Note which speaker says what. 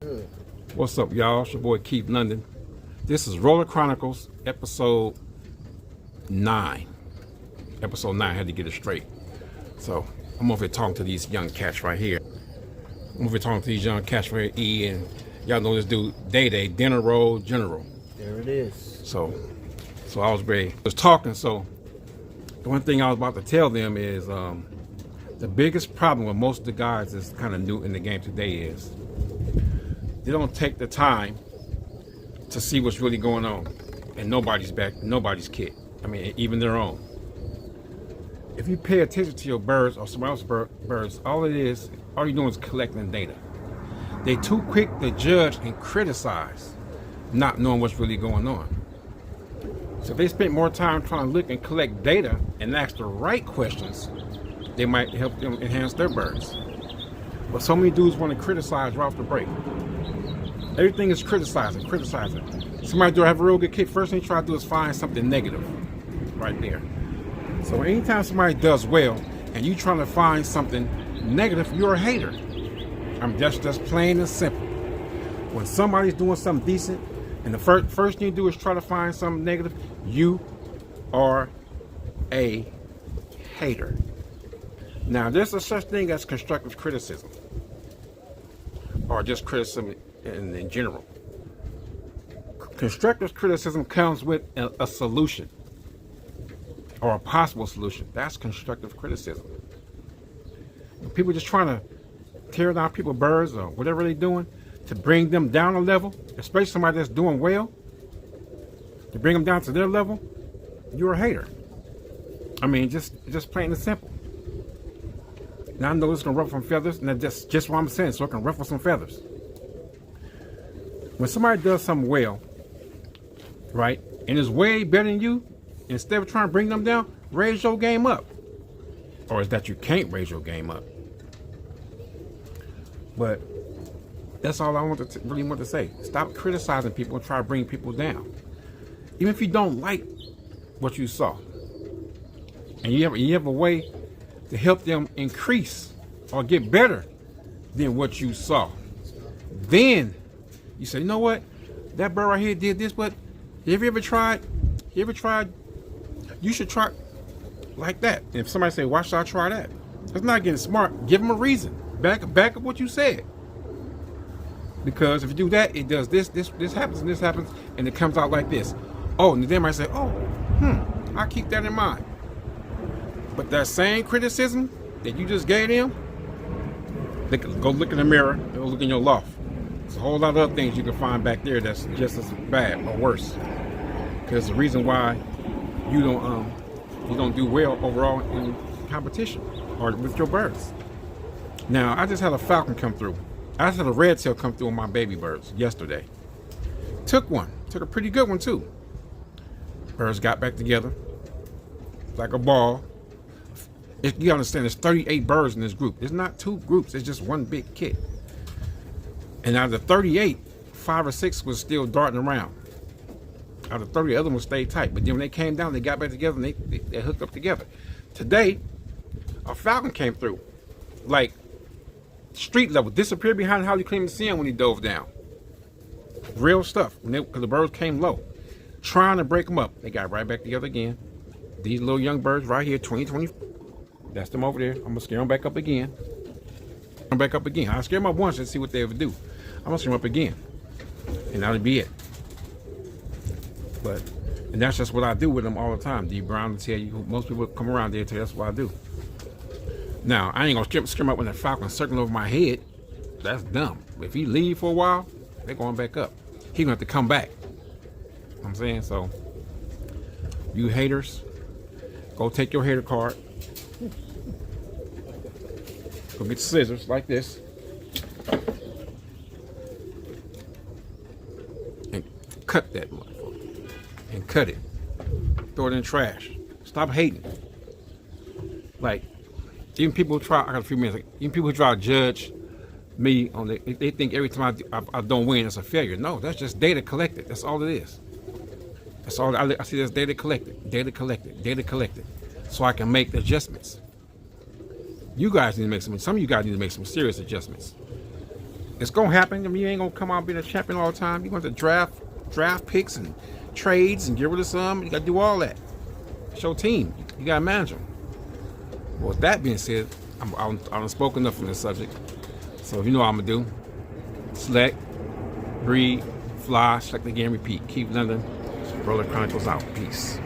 Speaker 1: Good.
Speaker 2: What's up, y'all? It's your boy Keith London. This is Roller Chronicles, episode 9. Episode 9, I had to get it straight. So, I'm over here talking to these young cats right here. I'm over here talking to these young cats right here, E, and y'all know this dude, Day, Dinner Roll General.
Speaker 1: There it is.
Speaker 2: So I was talking, so the one thing I was about to tell them is the biggest problem with most of the guys that's kind of new in the game today is they don't take the time to see what's really going on in nobody's kit. I mean, even their own. If you pay attention to your birds or somebody else's birds, all you're doing is collecting data. They too quick to judge and criticize, not knowing what's really going on. So if they spent more time trying to look and collect data and ask the right questions, they might help them enhance their birds. But so many dudes want to criticize right off the break. Everything is criticizing. Somebody do have a real good kit, first thing they try to do is find something negative right there. So anytime somebody does well and you trying to find something negative, you're a hater. I'm just plain and simple. When somebody's doing something decent and the first thing you do is try to find something negative, you are a hater. Now, there's a such thing as constructive criticism, or just criticism in general. Constructive criticism comes with a solution, or a possible solution. That's constructive criticism. When people just trying to tear down people's birds or whatever they're doing to bring them down a level, especially somebody that's doing well, to bring them down to their level, you're a hater. I mean, just plain and simple. Now I know it's gonna ruffle some feathers, and that's just what I'm saying, so it can ruffle some feathers. When somebody does something well, right, and is way better than you, instead of trying to bring them down, raise your game up. Or is that you can't raise your game up? But that's all I really want to say. Stop criticizing people and try to bring people down. Even if you don't like what you saw, and you have a way to help them increase or get better than what you saw, then you say, you know what, that bird right here did this, but have you ever tried, you should try like that. And if somebody say, why should I try that? That's not getting smart. Give them a reason. Back up what you said. Because if you do that, it does this happens, and this happens, and it comes out like this. Oh, and then I say, I'll keep that in mind. But that same criticism that you just gave them, go look in the mirror, go look in your loft. There's a whole lot of other things you can find back there that's just as bad or worse. Because the reason why you don't do well overall in competition or with your birds. Now, I just had a falcon come through. I just had a red tail come through on my baby birds yesterday. Took a pretty good one too. Birds got back together like a ball. You understand, there's 38 birds in this group. It's not two groups, it's just one big kit. And out of the 38, 5 or 6 was still darting around. Out of 30, the other ones stayed tight. But then when they came down, they got back together and they hooked up together. Today, a falcon came through, like street level, disappeared behind how you couldn't even see him when he dove down. Real stuff, because the birds came low. Trying to break them up. They got right back together again. These little young birds right here, 2020. That's them over there. I'm gonna scare them back up again. I scare them up once and see what they ever do. I'm gonna scare them up again, and that'll be it. And that's just what I do with them all the time. D. Brown will tell you. Most people come around there and tell you that's what I do. Now I ain't gonna scare them up when the falcon circling over my head. That's dumb. If he leave for a while, they're going back up. He gonna have to come back. You know what I'm saying? So, you haters, go take your hater card. Go get scissors like this and cut that motherfucker. And cut it. Throw it in the trash. Stop hating. Like, even people who try, I got a few minutes, even people who try to judge me on they think every time I don't win, it's a failure. No, that's just data collected. That's all it is. That's all I see. That's data collected, so I can make adjustments. You guys need to make some of you guys need to make some serious adjustments. It's gonna happen. I mean, you ain't gonna come out being a champion all the time. You're going to draft picks and trades and get rid of some. You gotta do all that. It's your team. You gotta manage them. Well, with that being said, I'm spoken enough on this subject. So you know what I'm gonna do. Select, breathe, fly, select again, repeat. Keep London. Roller Chronicles out. Peace.